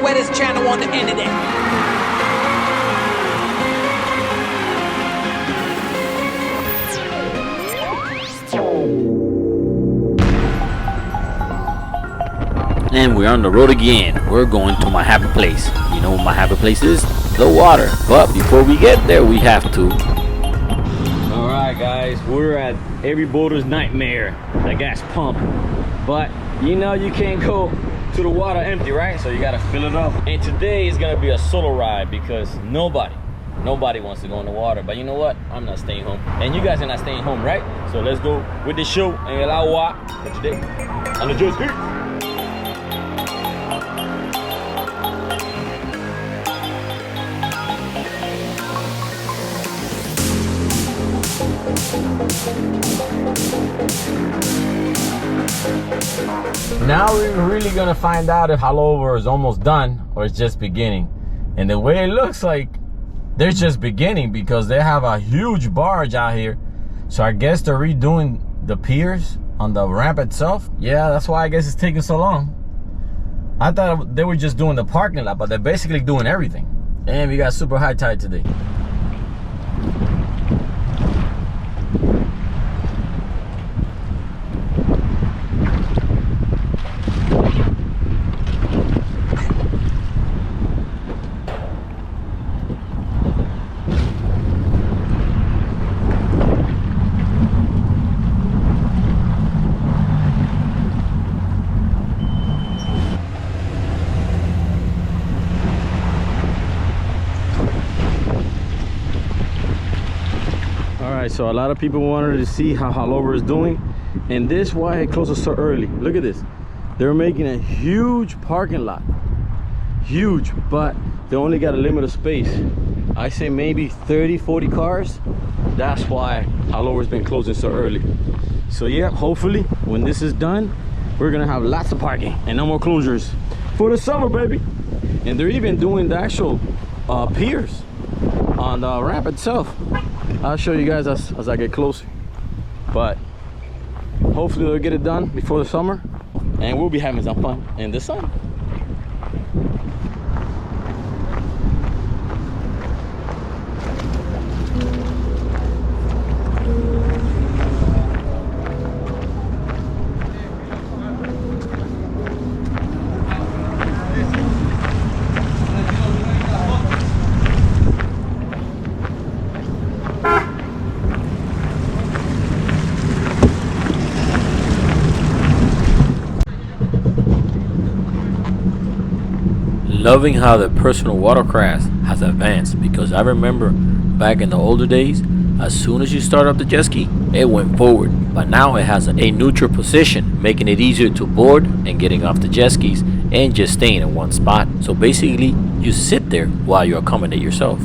wettest channel on the internet. And we're on the road again. We're going to my happy place. You know what my happy place is? The water. But before we get there, we have to. Alright guys, we're at every boater's nightmare, the gas pump. But you know you can't go to the water empty, right? So you gotta fill it up. And today is gonna be a solo ride because nobody wants to go in the water. But you know what? I'm not staying home. And you guys are not staying home, right? So let's go with the show en el agua for today. On the jet ski. Now we're really gonna find out if haulover is almost done or it's just beginning. And the way it looks like they're just beginning because they have a huge barge out here. So I guess they're redoing the piers on the ramp itself. Yeah, that's why I guess it's taking so long. I thought they were just doing the parking lot, but they're basically doing everything. And we got super high tide today. So a lot of people wanted to see how haulover is doing, and this is why it closes so early. Look at this. They're making a huge parking lot, huge, but they only got a limit of space. I say maybe 30-40 cars. That's why haulover's been closing so early. So yeah, hopefully when this is done, we're gonna have lots of parking and no more closures for the summer, baby. And they're even doing the actual piers on the ramp itself. I'll show you guys as I get closer, but hopefully they'll get it done before the summer and we'll be having some fun in the sun. Loving how the personal watercraft has advanced, because I remember back in the older days, as soon as you start up the jet ski, it went forward. But now it has a neutral position, making it easier to board and getting off the jet skis and just staying in one spot. So basically, you sit there while you accommodate yourself.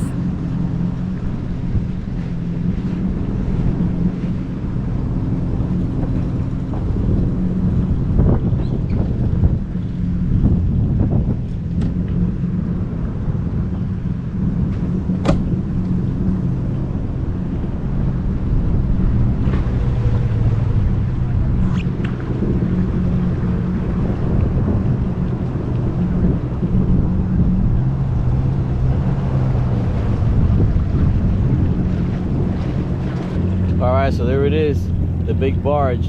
Alright, so there it is, the big barge,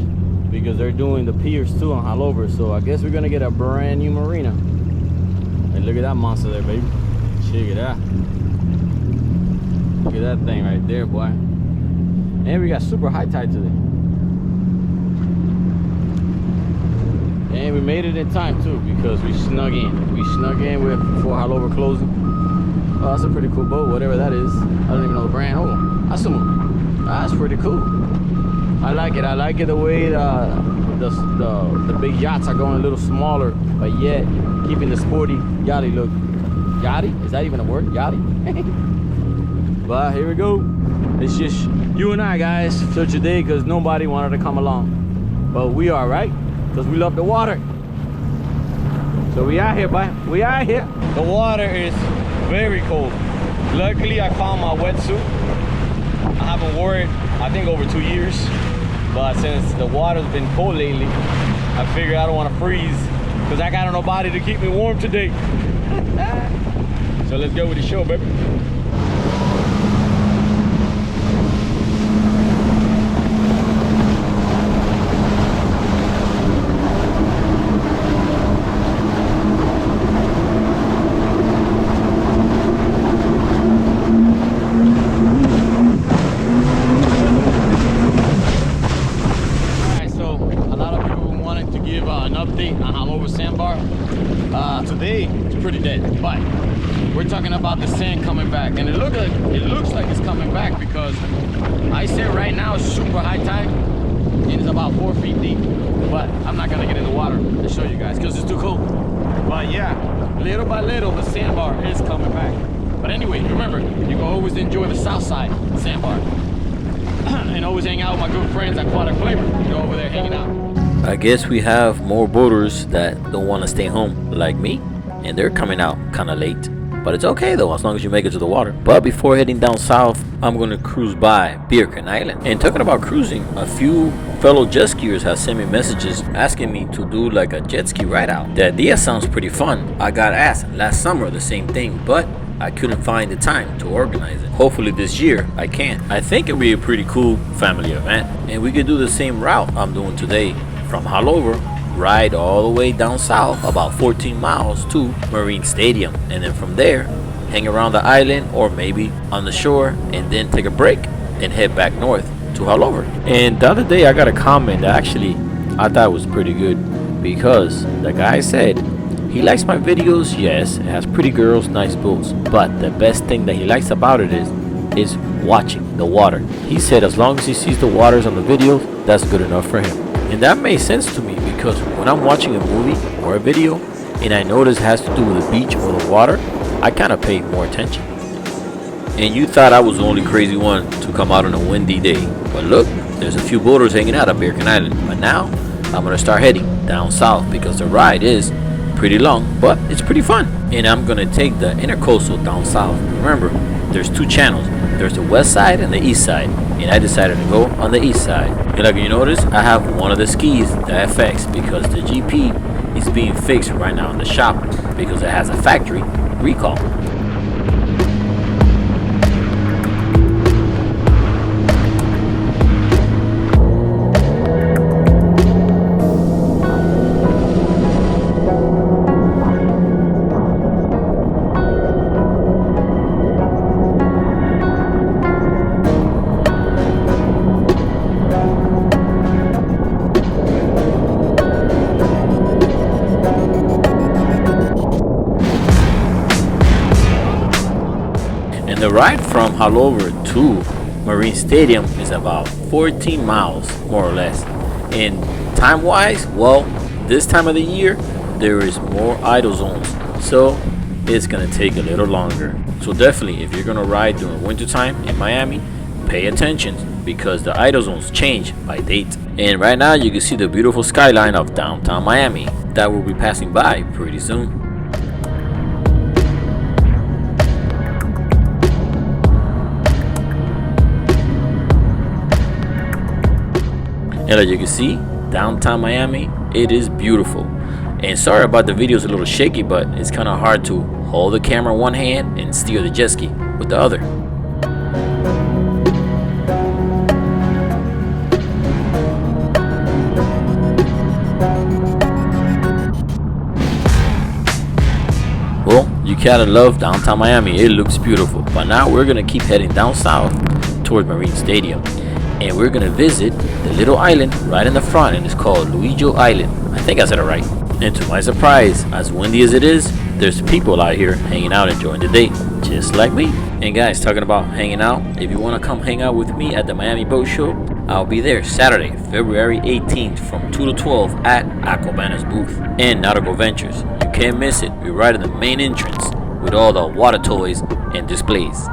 because they're doing the piers too on haulover. So I guess we're gonna get a brand new marina. And look at that monster there, baby. Check it out. Look at that thing right there, boy. And we got super high tide today. And we made it in time too, because we snuck in. We snuck in before haulover closing. Oh, that's a pretty cool boat, whatever that is. I don't even know the brand. Oh, that's pretty cool. I like it. I like it the way the big yachts are going a little smaller, but yet keeping the sporty yachty look. Yachty? Is that even a word? Yachty? But here we go. It's just you and I, guys, for today, because nobody wanted to come along. But we are, right? Because we love the water. So we out here, boy. We out here. The water is very cold. Luckily, I found my wetsuit. I haven't wore it, I think, over 2 years. But since the water's been cold lately, I figured I don't want to freeze because I got nobody to keep me warm today. So let's go with the show, baby. Today it's pretty dead, but we're talking about the sand coming back, and it looks like it's coming back because I say right now it's super high tide and it's about 4 feet deep, but I'm not gonna get in the water to show you guys because it's too cold. But yeah, little by little the sandbar is coming back. But anyway, remember, you can always enjoy the south side sandbar and always hang out with my good friends at Aquatic Flavor. Go over there hanging out. I guess we have more boaters that don't want to stay home like me, and they're coming out kind of late. But it's okay though, as long as you make it to the water. But before heading down south, I'm going to cruise by Birken Island. And talking about cruising, a few fellow jet skiers have sent me messages asking me to do like a jet ski ride out. The idea sounds pretty fun. I got asked last summer the same thing, but I couldn't find the time to organize it. Hopefully this year I can. I think it'll be a pretty cool family event, and we could do the same route I'm doing today. From Haulover, ride all the way down south about 14 miles to Marine Stadium, and then from there hang around the island or maybe on the shore, and then take a break and head back north to Haulover. And the other day I got a comment that actually I thought was pretty good, because the guy said he likes my videos. Yes, it has pretty girls, nice boats, but the best thing that he likes about it is watching the water. He said as long as he sees the waters on the videos, that's good enough for him. And that made sense to me, because when I'm watching a movie or a video and I notice it has to do with the beach or the water, I kind of pay more attention. And you thought I was the only crazy one to come out on a windy day, but look, there's a few boaters hanging out at Birken Island. But now I'm gonna start heading down south because the ride is pretty long, but it's pretty fun. And I'm gonna take the intercoastal down south. Remember, there's two channels. There's the west side and the east side, and I decided to go on the east side. And like you notice, I have one of the skis, the FX, because the GP is being fixed right now in the shop because it has a factory recall. The ride from Haulover to Marine Stadium is about 14 miles, more or less. And time-wise, well, this time of the year, there is more idle zones, so it's gonna take a little longer. So definitely, if you're gonna ride during winter time in Miami, pay attention, because the idle zones change by date. And right now, you can see the beautiful skyline of downtown Miami that will be passing by pretty soon. And as you can see, downtown Miami, it is beautiful. And sorry about the video's a little shaky, but it's kind of hard to hold the camera in one hand and steer the jet ski with the other. Well, you gotta love downtown Miami. It looks beautiful. But now we're gonna keep heading down south toward Marine Stadium, and we're gonna visit the little island right in the front, and it's called Luigi Island. I think I said it right. And to my surprise, as windy as it is, there's people out here hanging out, enjoying the day, just like me. And guys, talking about hanging out, if you want to come hang out with me at the Miami Boat Show, I'll be there Saturday, February 18th from 2 to 12 at Aquabana's booth and Nautical Ventures. You can't miss it. We're right in the main entrance with all the water toys and displays.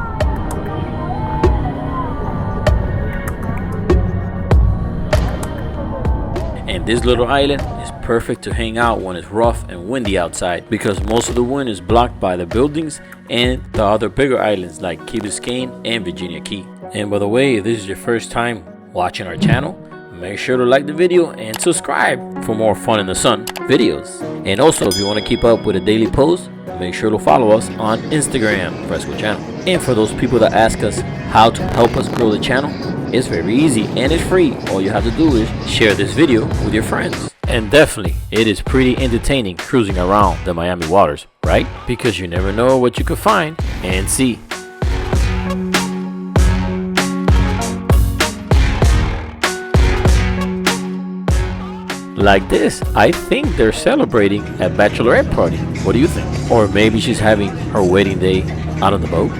And this little island is perfect to hang out when it's rough and windy outside, because most of the wind is blocked by the buildings and the other bigger islands like Key Biscayne and Virginia Key. And by the way, if this is your first time watching our channel, make sure to like the video and subscribe for more fun in the sun videos. videos. And also, if you want to keep up with the daily posts, make sure to follow us on Instagram, Fresco Channel. And for those people that ask us how to help us grow the channel, it's very easy and it's free. All you have to do is share this video with your friends. And definitely, it is pretty entertaining cruising around the Miami waters, right? Because you never know what you could find and see. Like this, I think they're celebrating a bachelorette party. What do you think? Or maybe she's having her wedding day out on the boat?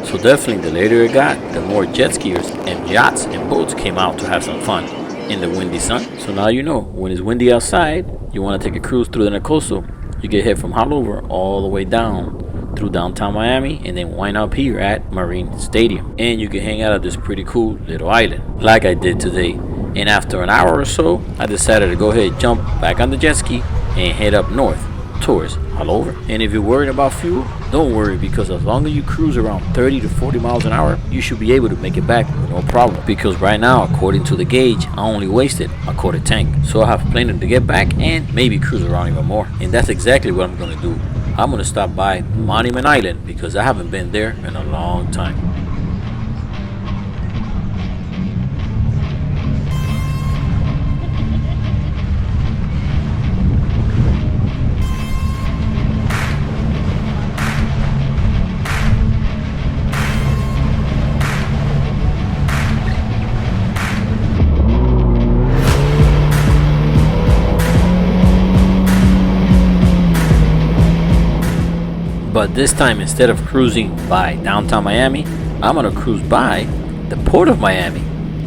So definitely, the later it got, the more jet skiers and yachts and boats came out to have some fun in the windy sun. So now you know, when it's windy outside, you want to take a cruise through the coastal. You get hit from haulover all the way down through downtown Miami and then wind up here at Marine Stadium. And you can hang out at this pretty cool little island, like I did today. And after an hour or so, I decided to go ahead, jump back on the jet ski and head up north towards haulover. And if you're worried about fuel, don't worry, because as long as you cruise around 30 to 40 miles an hour, you should be able to make it back with no problem. Because right now, according to the gauge, I only wasted a quarter tank. So I have plenty to get back and maybe cruise around even more. And that's exactly what I'm going to do. I'm going to stop by Monument Island because I haven't been there in a long time. But this time, instead of cruising by downtown Miami, I'm gonna cruise by the port of Miami.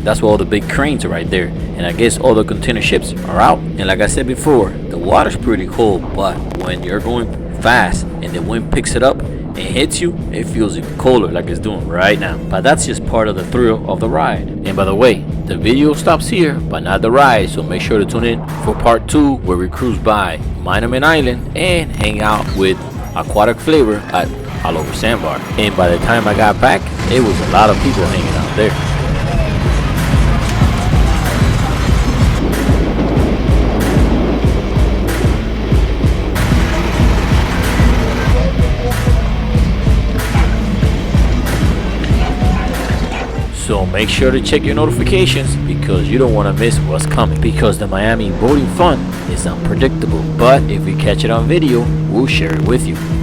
That's where all the big cranes are right there. And I guess all the container ships are out. And like I said before, the water's pretty cold, but when you're going fast and the wind picks it up and hits you, it feels even colder like it's doing right now. But that's just part of the thrill of the ride. And by the way, the video stops here, but not the ride. So make sure to tune in for part 2, where we cruise by Monument Island and hang out with aquatic flavor at haulover Sandbar. And by the time I got back, it was a lot of people hanging out there. So make sure to check your notifications because you don't want to miss what's coming. Because the Miami boating fun is unpredictable, but if we catch it on video, we'll share it with you.